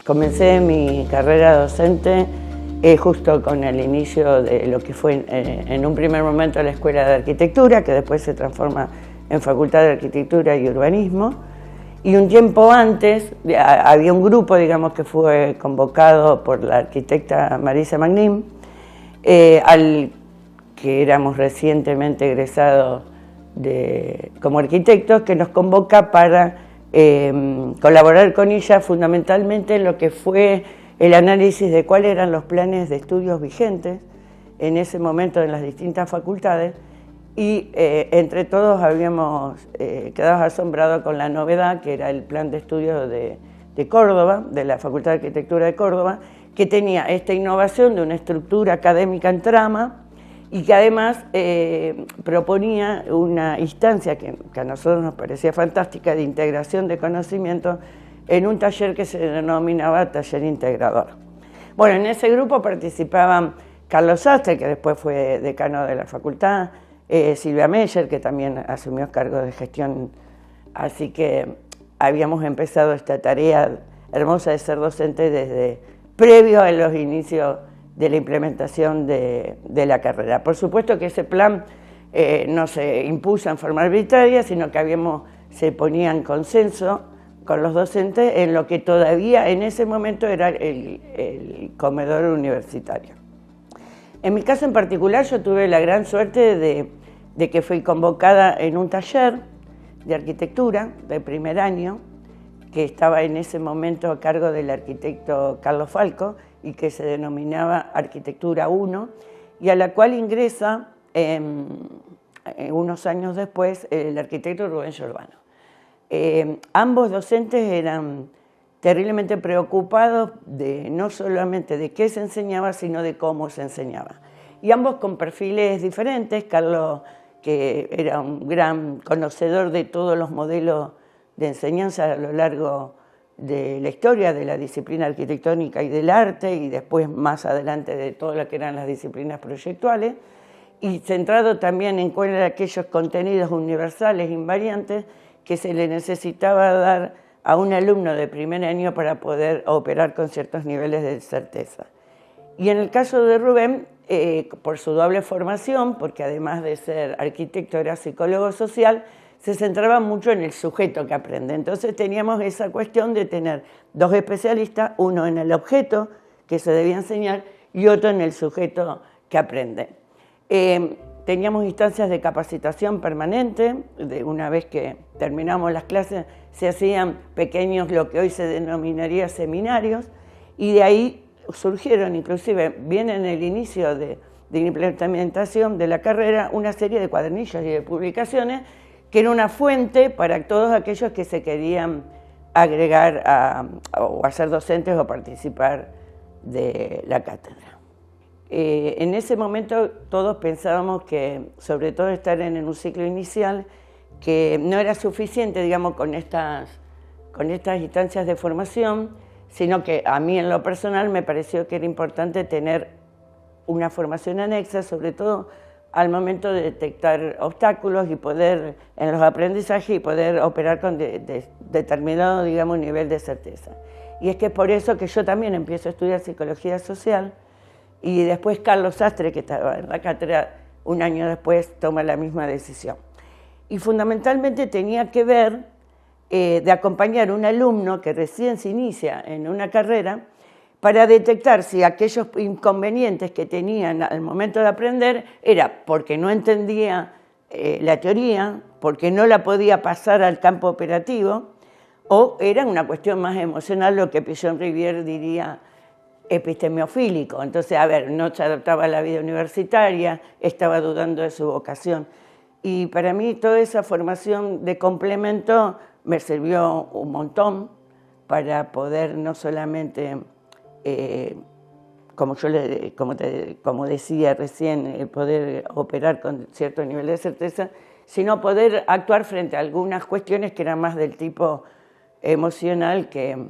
Comencé mi carrera docente justo con el inicio de lo que fue en un primer momento la Escuela de Arquitectura, que después se transforma en Facultad de Arquitectura y Urbanismo. Y un tiempo antes había un grupo, digamos, que fue convocado por la arquitecta Marisa Magnin, al que éramos recientemente egresados como arquitectos, que nos convoca para colaborar con ella fundamentalmente en lo que fue el análisis de cuáles eran los planes de estudios vigentes en ese momento en las distintas facultades, y entre todos habíamos quedado asombrados con la novedad que era el plan de estudios de Córdoba, de la Facultad de Arquitectura de Córdoba, que tenía esta innovación de una estructura académica en trama y que además proponía una instancia que a nosotros nos parecía fantástica de integración de conocimiento en un taller que se denominaba Taller Integrador. Bueno, en ese grupo participaban Carlos Sastre, que después fue decano de la facultad, Silvia Meyer, que también asumió cargo de gestión, así que habíamos empezado esta tarea hermosa de ser docente desde previo a los inicios de la implementación de la carrera. Por supuesto que ese plan no se impuso en forma arbitraria, sino que se ponía en consenso con los docentes en lo que todavía en ese momento era el comedor universitario. En mi caso en particular yo tuve la gran suerte de que fui convocada en un taller de arquitectura de primer año, que estaba en ese momento a cargo del arquitecto Carlos Falco y que se denominaba Arquitectura 1, y a la cual ingresa unos años después el arquitecto Rubén Giordano. Ambos docentes eran terriblemente preocupados no solamente de qué se enseñaba, sino de cómo se enseñaba. Y ambos con perfiles diferentes. Carlos, que era un gran conocedor de todos los modelos de enseñanza a lo largo de la historia de la disciplina arquitectónica y del arte, y después más adelante de todo lo que eran las disciplinas proyectuales, y centrado también en cuáles eran aquellos contenidos universales invariantes que se le necesitaba dar a un alumno de primer año para poder operar con ciertos niveles de certeza. Y en el caso de Rubén, por su doble formación, porque además de ser arquitecto era psicólogo social, se centraba mucho en el sujeto que aprende. Entonces teníamos esa cuestión de tener dos especialistas, uno en el objeto que se debía enseñar y otro en el sujeto que aprende. Teníamos instancias de capacitación permanente. Una vez que terminamos las clases se hacían pequeños, lo que hoy se denominaría seminarios, y de ahí surgieron, inclusive bien en el inicio de la implementación de la carrera, una serie de cuadernillos y de publicaciones que era una fuente para todos aquellos que se querían agregar o a ser docentes o participar de la cátedra. En ese momento todos pensábamos que, sobre todo estar en un ciclo inicial, que no era suficiente, digamos, con estas instancias de formación, sino que a mí en lo personal me pareció que era importante tener una formación anexa, sobre todo al momento de detectar obstáculos y poder, en los aprendizajes, y poder operar con determinado, digamos, nivel de certeza. Y es que por eso que yo también empiezo a estudiar psicología social, y después Carlos Sastre, que estaba en la cátedra un año después, toma la misma decisión. Y fundamentalmente tenía que ver de acompañar a un alumno que recién se inicia en una carrera para detectar si aquellos inconvenientes que tenían al momento de aprender era porque no entendía la teoría, porque no la podía pasar al campo operativo, o era una cuestión más emocional, lo que Pichon-Rivière diría epistemiofílico. Entonces, no se adaptaba a la vida universitaria, estaba dudando de su vocación. Y para mí toda esa formación de complemento me sirvió un montón para poder no solamente, como decía recién, poder operar con cierto nivel de certeza, sino poder actuar frente a algunas cuestiones que eran más del tipo emocional que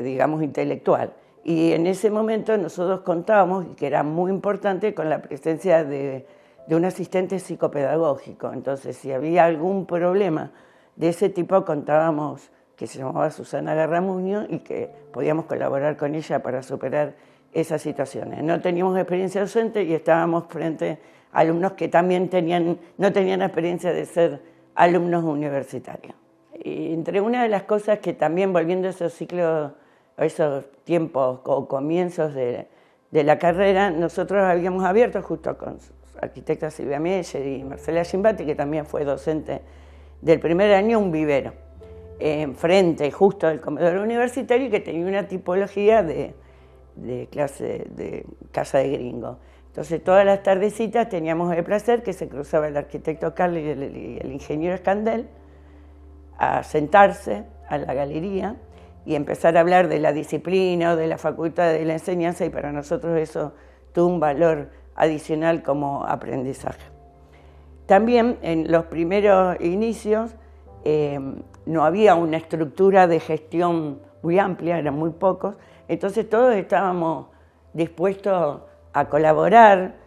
digamos, intelectual. Y en ese momento nosotros contábamos, y que era muy importante, con la presencia de un asistente psicopedagógico. Entonces, si había algún problema de ese tipo, contábamos que se llamaba Susana Garramuño y que podíamos colaborar con ella para superar esas situaciones. No teníamos experiencia docente y estábamos frente a alumnos que también no tenían experiencia de ser alumnos universitarios. Y entre una de las cosas que también, volviendo a esos ciclos, a esos tiempos o comienzos de la carrera, nosotros habíamos abierto justo con arquitecta Silvia Meyer y Marcela Gimbati, que también fue docente del primer año, un vivero enfrente justo del comedor universitario y que tenía una tipología de clase de casa de gringo. Entonces todas las tardecitas teníamos el placer que se cruzaba el arquitecto Carli y el ingeniero Escandel a sentarse a la galería y empezar a hablar de la disciplina o de la facultad de la enseñanza, y para nosotros eso tuvo un valor adicional como aprendizaje. También en los primeros inicios no había una estructura de gestión muy amplia, eran muy pocos, entonces todos estábamos dispuestos a colaborar,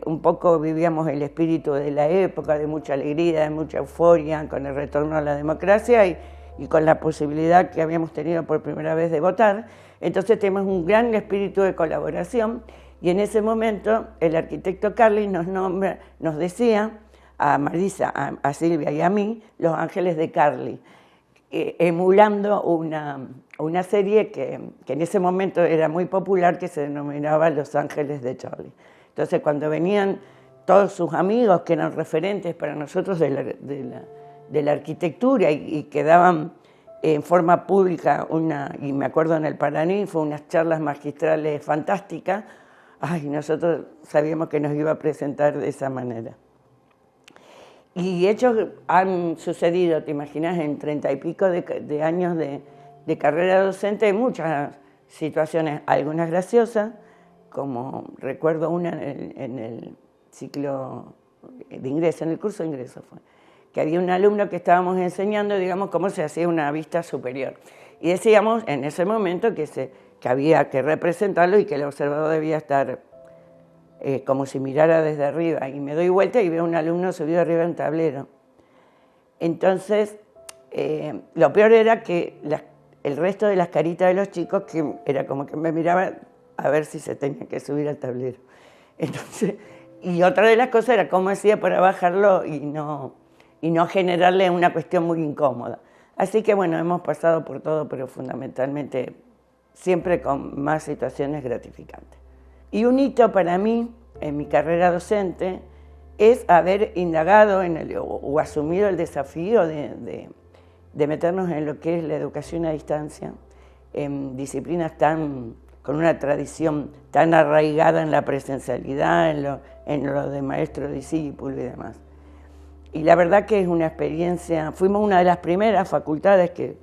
un poco vivíamos el espíritu de la época, de mucha alegría, de mucha euforia, con el retorno a la democracia y con la posibilidad que habíamos tenido por primera vez de votar. Entonces tenemos un gran espíritu de colaboración y en ese momento el arquitecto Carli nos decía a Marisa, a Silvia y a mí, Los Ángeles de Carli, emulando una serie que en ese momento era muy popular, que se denominaba Los Ángeles de Charlie. Entonces cuando venían todos sus amigos que eran referentes para nosotros de la arquitectura y que daban en forma pública y me acuerdo en el Paraná fue unas charlas magistrales fantásticas, nosotros sabíamos que nos iba a presentar de esa manera. Y hechos han sucedido, te imaginas, en 30 y pico de años de carrera docente, muchas situaciones, algunas graciosas, como recuerdo una en el ciclo de ingreso, en el curso de ingreso fue, que había un alumno que estábamos enseñando, digamos, cómo se hacía una vista superior. Y decíamos en ese momento que había que representarlo y que el observador debía estar como si mirara desde arriba, y me doy vuelta y veo a un alumno subido arriba en un tablero. Entonces, lo peor era que el resto de las caritas de los chicos, que era como que me miraban a ver si se tenía que subir al tablero. Entonces, y otra de las cosas era cómo hacía para bajarlo y no generarle una cuestión muy incómoda. Así que bueno, hemos pasado por todo, pero fundamentalmente siempre con más situaciones gratificantes. Y un hito para mí, en mi carrera docente, es haber indagado o asumido el desafío de meternos en lo que es la educación a distancia, en disciplinas con una tradición tan arraigada en la presencialidad, en lo de maestro-discípulo y demás. Y la verdad que es una experiencia, fuimos una de las primeras facultades que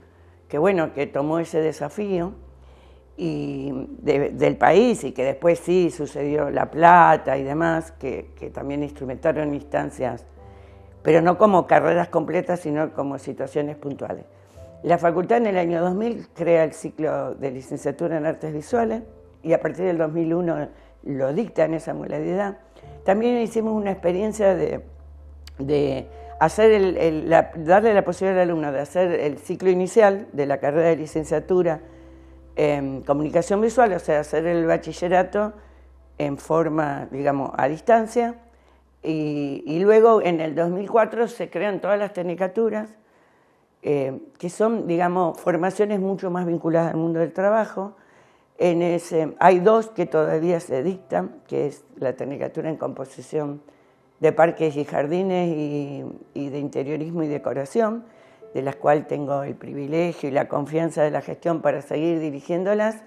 tomó ese desafío, y del país, y que después sí sucedió La Plata y demás, que también instrumentaron instancias, pero no como carreras completas, sino como situaciones puntuales. La facultad en el año 2000 crea el ciclo de licenciatura en artes visuales y a partir del 2001 lo dicta en esa modalidad. También hicimos una experiencia de hacer darle la posibilidad al alumno de hacer el ciclo inicial de la carrera de licenciatura en comunicación visual, o sea, hacer el bachillerato en forma, digamos, a distancia, y luego en el 2004 se crean todas las tecnicaturas, que son, digamos, formaciones mucho más vinculadas al mundo del trabajo. Hay dos que todavía se dictan, que es la tecnicatura en composición de parques y jardines y de interiorismo y decoración, de las cuales tengo el privilegio y la confianza de la gestión para seguir dirigiéndolas,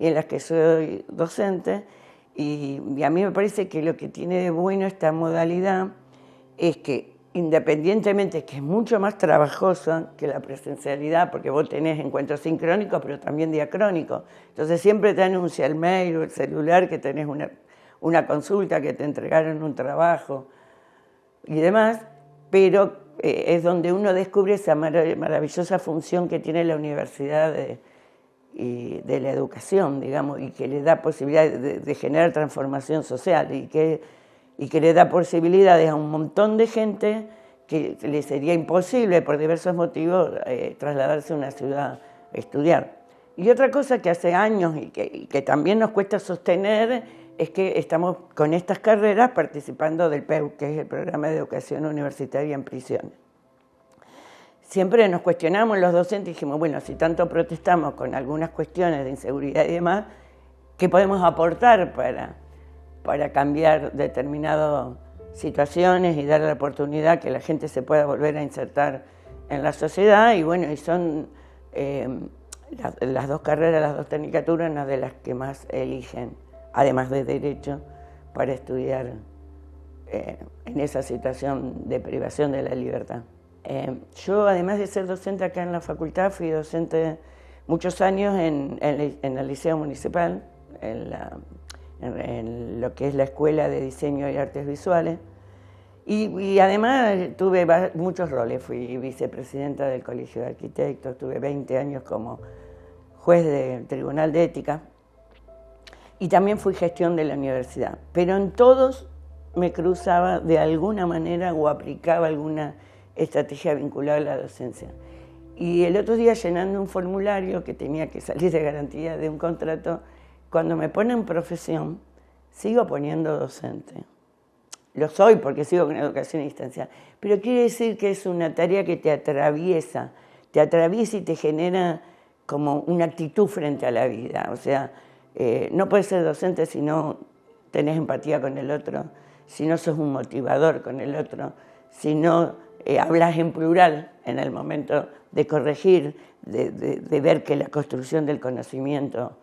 y en las que soy docente. Y a mí me parece que lo que tiene de bueno esta modalidad es que, independientemente que es mucho más trabajosa que la presencialidad, porque vos tenés encuentros sincrónicos, pero también diacrónicos. Entonces siempre te anuncia el mail o el celular que tenés una consulta, que te entregaron un trabajo y demás, pero es donde uno descubre esa maravillosa función que tiene la universidad de la educación, digamos, y que le da posibilidad de generar transformación social y que le da posibilidades a un montón de gente que le sería imposible por diversos motivos trasladarse a una ciudad a estudiar. Y otra cosa que hace años y que también nos cuesta sostener es que estamos con estas carreras participando del PEU, que es el Programa de Educación Universitaria en Prisiones. Siempre nos cuestionamos los docentes y dijimos, bueno, si tanto protestamos con algunas cuestiones de inseguridad y demás, ¿qué podemos aportar para cambiar determinadas situaciones y dar la oportunidad que la gente se pueda volver a insertar en la sociedad? Y bueno, y son las dos carreras, las dos tecnicaturas, una de las que más eligen, además de Derecho, para estudiar en esa situación de privación de la libertad. Yo, además de ser docente acá en la facultad, fui docente muchos años en el Liceo Municipal, en lo que es la Escuela de Diseño y Artes Visuales, y además tuve muchos roles. Fui vicepresidenta del Colegio de Arquitectos, tuve 20 años como juez del Tribunal de Ética, y también fui gestión de la universidad, pero en todos me cruzaba de alguna manera o aplicaba alguna estrategia vinculada a la docencia. Y el otro día, llenando un formulario que tenía que salir de garantía de un contrato, cuando me ponen profesión, sigo poniendo docente. Lo soy porque sigo con educación a distancia, pero quiere decir que es una tarea que te atraviesa y te genera como una actitud frente a la vida. O sea, no puedes ser docente si no tenés empatía con el otro, si no sos un motivador con el otro, si no hablas en plural en el momento de corregir, de ver que la construcción del conocimiento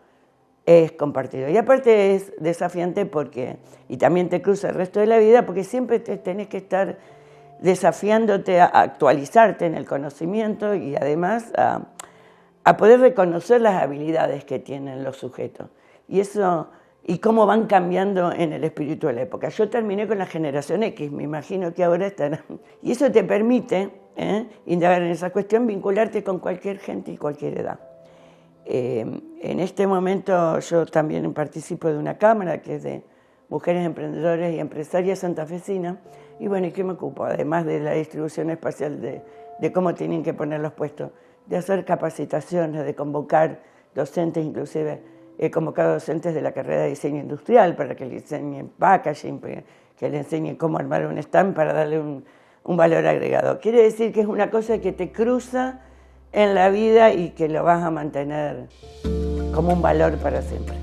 es compartido. Y aparte es desafiante y también te cruza el resto de la vida, porque siempre tenés que estar desafiándote a actualizarte en el conocimiento y además a poder reconocer las habilidades que tienen los sujetos. Y cómo van cambiando en el espíritu de la época. Yo terminé con la generación X, me imagino que ahora estarán. Y eso te permite indagar en esa cuestión, vincularte con cualquier gente y cualquier edad. En este momento yo también participo de una cámara que es de mujeres emprendedoras y empresarias santafesinas. Y bueno, ¿y qué me ocupo? Además de la distribución espacial de cómo tienen que poner los puestos, de hacer capacitaciones, de convocar docentes, inclusive he convocado docentes de la carrera de diseño industrial para que le enseñen packaging, que le enseñen cómo armar un stand para darle un valor agregado. Quiere decir que es una cosa que te cruza en la vida y que lo vas a mantener como un valor para siempre.